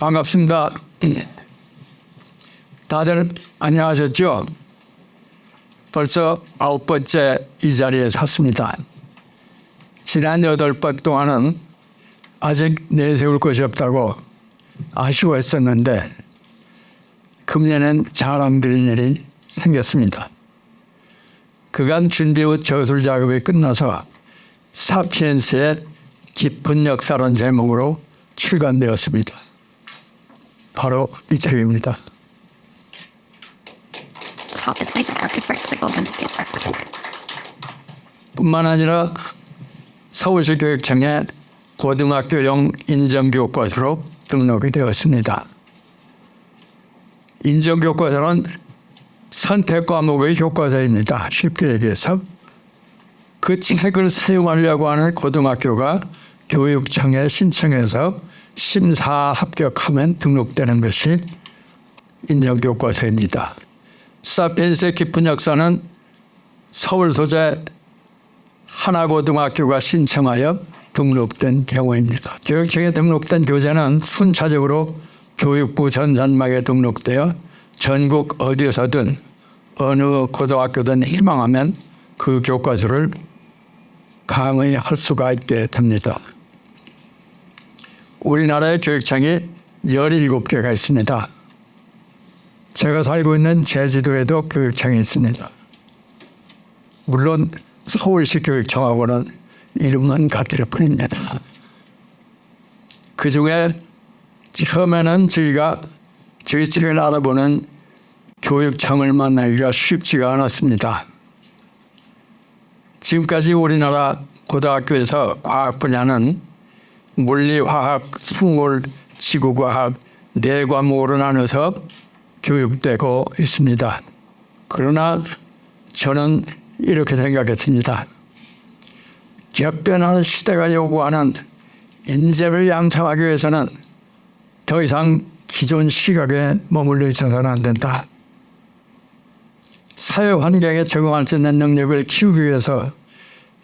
반갑습니다. 다들 안녕하셨죠? 벌써 9번째 이 자리에 섰습니다. 지난 8번 동안은 아직 내세울 것이 없다고 아쉬워했었는데 금년엔 자랑드릴 일이 생겼습니다. 그간 준비 후 저술 작업이 끝나서 사피엔스의 깊은 역사라는 제목으로 출간되었습니다. 바로 이 책입니다. 뿐만 아니라 서울시 교육청의 고등학교용 인정교과서로 등록이 되었습니다. 인정교과서는 선택 과목의 교과서입니다. 쉽게 얘기해서 그 책을 사용하려고 하는 고등학교가 교육청에 신청해서 심사 합격하면 등록되는 것이 인정교과서입니다. 사피엔스의 깊은 역사는 서울 소재 하나고등학교가 신청하여 등록된 경우입니다. 교육청에 등록된 교재는 순차적으로 교육부 전산망에 등록되어 전국 어디서든 어느 고등학교든 희망하면 그 교과서를 강의할 수가 있게 됩니다. 우리나라의 교육청이 17개가 있습니다. 제가 살고 있는 제주도에도 교육청이 있습니다. 물론 서울시 교육청하고는 이름은 같을 뿐입니다. 그 중에 처음에는 저희 책을 알아보는 교육청을 만나기가 쉽지가 않았습니다. 지금까지 우리나라 고등학교에서 과학 분야는 물리, 화학, 생물, 지구과학 4과목으로 나눠서 교육되고 있습니다. 그러나 저는 이렇게 생각했습니다. 격변하는 시대가 요구하는 인재를 양성하기 위해서는 더 이상 기존 시각에 머물러 있어서는 안 된다. 사회 환경에 적응할 수 있는 능력을 키우기 위해서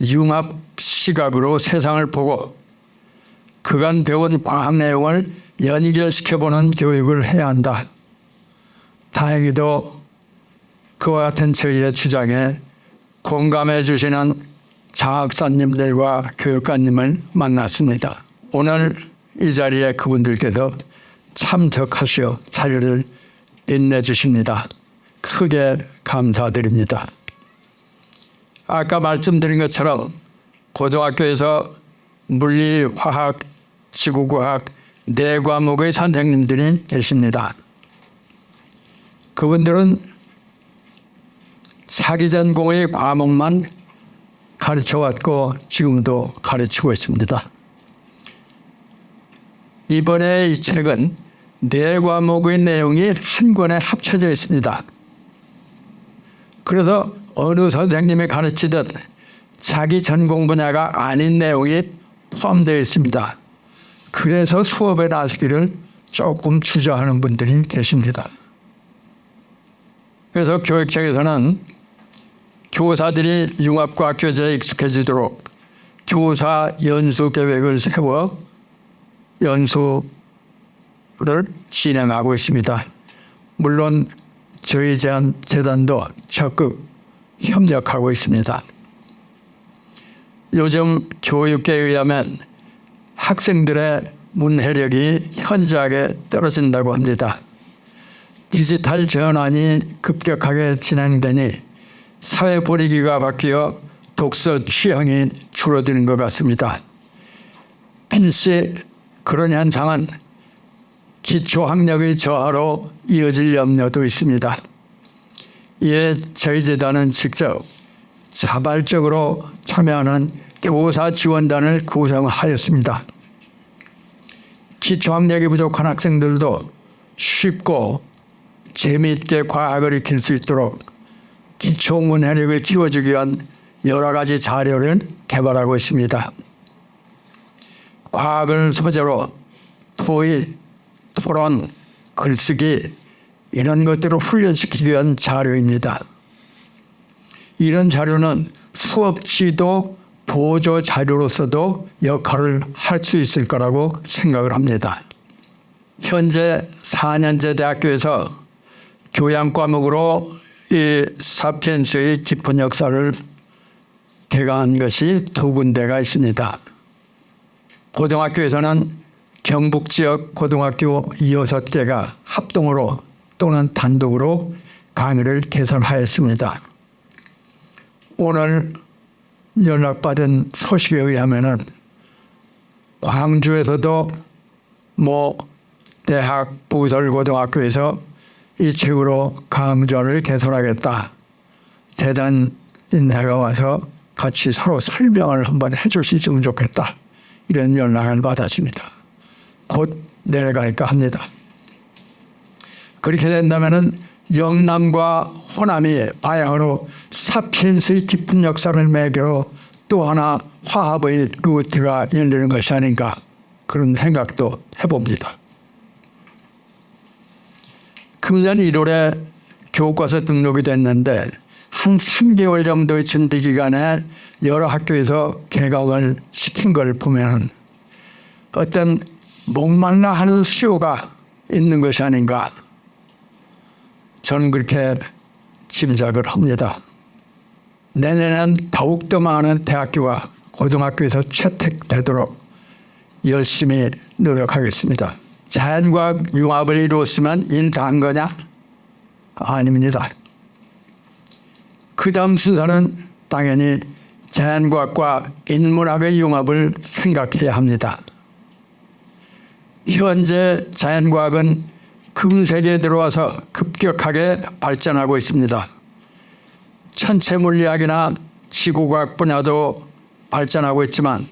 융합 시각으로 세상을 보고 그간 배운 과학 내용을 연결시켜보는 교육을 해야 한다. 다행히도 그와 같은 저희의 주장에 공감해 주시는 장학사님들과 교육관님을 만났습니다. 오늘 이 자리에 그분들께서 참석하시어 자료를 빛내주십니다. 크게 감사드립니다. 아까 말씀드린 것처럼 고등학교에서 물리, 화학, 지구과학 4과목의 선생님들이 계십니다. 그분들은 자기 전공의 과목만 가르쳐왔고 지금도 가르치고 있습니다. 이번에 이 책은 4과목의 내용이 한 권에 합쳐져 있습니다. 그래서 어느 선생님이 가르치듯 자기 전공 분야가 아닌 내용이 포함되어 있습니다. 그래서 수업에 나서기를 조금 주저하는 분들이 계십니다. 그래서 교육청에서는 교사들이 융합과학 교재에 익숙해지도록 교사 연수 계획을 세워 연수를 진행하고 있습니다. 물론 저희 재단도 적극 협력하고 있습니다. 요즘 교육계에 의하면 학생들의 문해력이 현저하게 떨어진다고 합니다. 디지털 전환이 급격하게 진행되니 사회 분위기가 바뀌어 독서 취향이 줄어드는 것 같습니다. 필시 그런 현상은 기초학력의 저하로 이어질 염려도 있습니다. 이에 저희 재단은 직접 자발적으로 참여하는 교사 지원단을 구성하였습니다. 기초학력이 부족한 학생들도 쉽고 재미있게 과학을 익힐 수 있도록 기초 문해력을 키워주기 위한 여러 가지 자료를 개발하고 있습니다. 과학을 소재로 토의, 토론, 글쓰기 이런 것들을 훈련시키기 위한 자료입니다. 이런 자료는 수업 지도 보조 자료로서도 역할을 할 수 있을 거라고 생각을 합니다. 현재 4년제 대학교에서 교양 과목으로 이 사피엔스의 깊은 역사를 개강한 것이 2군데가 있습니다. 고등학교에서는 경북 지역 고등학교 6개가 합동으로 또는 단독으로 강의를 개설하였습니다. 오늘 연락받은 소식에 의하면 광주에서도 대학 부설고등학교에서 이 책으로 강좌를 개설하겠다. 대단 인내가 와서 같이 서로 설명을 한번 해줄 수 있으면 좋겠다. 이런 연락을 받았습니다. 곧 내려갈까 합니다. 그렇게 된다면 영남과 호남이 바야흐로 사피엔스의 깊은 역사를 매겨 또 하나 화합의 루트가 열리는 것이 아닌가 그런 생각도 해봅니다. 금년 1월에 교과서 등록이 됐는데 한 3개월 정도의 준비 기간에 여러 학교에서 개강을 시킨 걸 보면 어떤 목말라 하는 수요가 있는 것이 아닌가 저는 그렇게 짐작을 합니다. 내년에는 더욱더 많은 대학교와 고등학교에서 채택되도록 열심히 노력하겠습니다. 자연과학 융합을 이루었으면 일 다 한 거냐? 아닙니다. 그 다음 순서는 당연히 자연과학과 인문학의 융합을 생각해야 합니다. 현재 자연과학은 금세기에 들어와서 급격하게 발전하고 있습니다. 천체물리학이나 지구과학 분야도 발전하고 있지만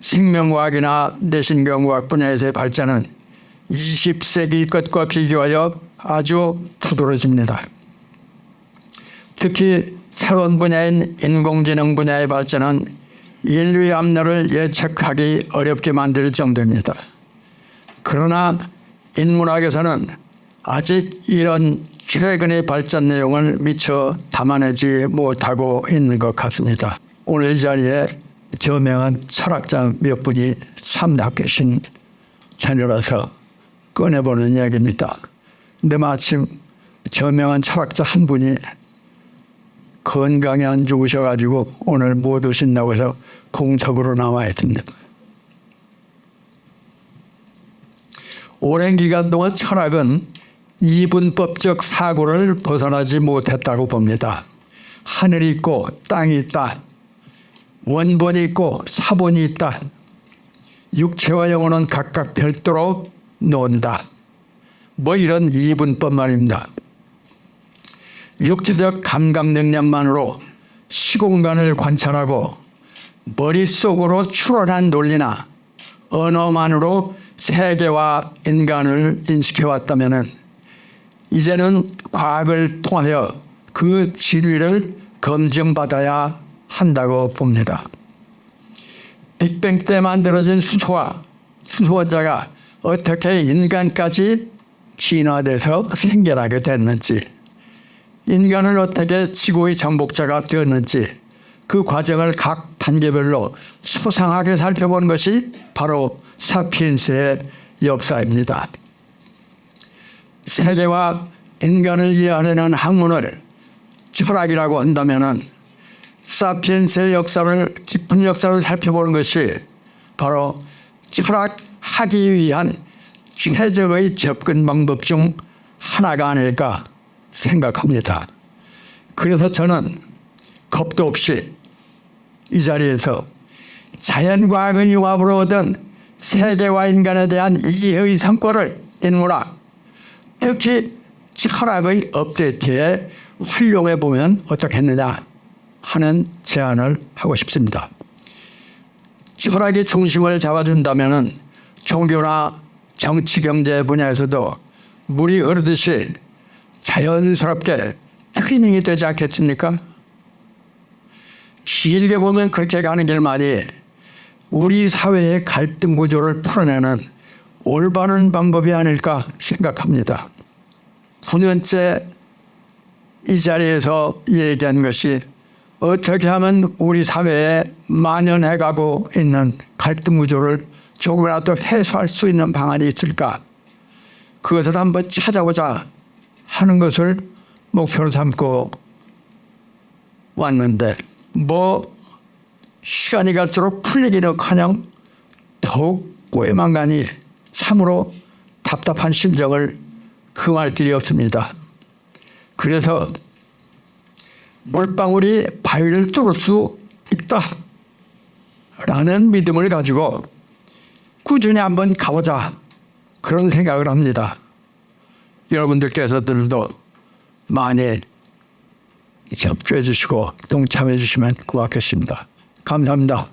생명과학이나 내신경과학 분야에서의 발전은 20세기 것과 비교하여 아주 두드러집니다. 특히 새로운 분야인 인공지능 분야의 발전은 인류의 앞날을 예측하기 어렵게 만들 정도입니다. 그러나 인문학에서는 아직 이런 최근의 발전 내용을 미처 담아내지 못하고 있는 것 같습니다. 오늘 이 자리에 저명한 철학자 몇 분이 참석 계신 자리라서 꺼내보는 이야기입니다. 근데 마침 저명한 철학자 한 분이 건강이 안 좋으셔가지고 오늘 못 오신다고 해서 공석으로 나와 있습니다. 오랜 기간 동안 철학은 이분법적 사고를 벗어나지 못했다고 봅니다. 하늘이 있고 땅이 있다. 원본이 있고 사본이 있다. 육체와 영혼은 각각 별도로 논다. 이런 이분법 말입니다. 육체적 감각 능력만으로 시공간을 관찰하고 머릿속으로 추론한 논리나 언어만으로 세계와 인간을 인식해왔다면 이제는 과학을 통하여 그 진위를 검증받아야 한다고 봅니다. 빅뱅 때 만들어진 수소와 수소원자가 어떻게 인간까지 진화돼서 생겨나게 됐는지, 인간은 어떻게 지구의 정복자가 되었는지 그 과정을 각 단계별로 소상하게 살펴본 것이 바로 사피엔스의 역사입니다. 세계와 인간을 이해하려는 학문을 철학이라고 한다면 사피엔스의 역사를, 깊은 역사를 살펴보는 것이 바로 철학하기 위한 최적의 접근 방법 중 하나가 아닐까 생각합니다. 그래서 저는 겁도 없이 이 자리에서 자연과학의 융합으로 얻은 세계와 인간에 대한 이해의 성과를 인문학, 특히 철학의 업데이트에 활용해 보면 어떻겠느냐 하는 제안을 하고 싶습니다. 철학의 중심을 잡아준다면 종교나 정치, 경제 분야에서도 물이 흐르듯이 자연스럽게 트리밍이 되지 않겠습니까? 길게 보면 그렇게 가는 길만이 우리 사회의 갈등 구조를 풀어내는 올바른 방법이 아닐까 생각합니다. 9년째 이 자리에서 얘기한 것이 어떻게 하면 우리 사회에 만연해가고 있는 갈등 구조를 조금이라도 해소할 수 있는 방안이 있을까 그것을 한번 찾아보자 하는 것을 목표로 삼고 왔는데 시간이 갈수록 풀리기는커녕 더욱 꾀만 가니 참으로 답답한 심정을 금할 길이 없습니다. 그래서 물방울이 바위를 뚫을 수 있다라는 믿음을 가지고 꾸준히 한번 가보자 그런 생각을 합니다. 여러분들께서들도 많이 협조해 주시고 동참해 주시면 고맙겠습니다. 감사합니다.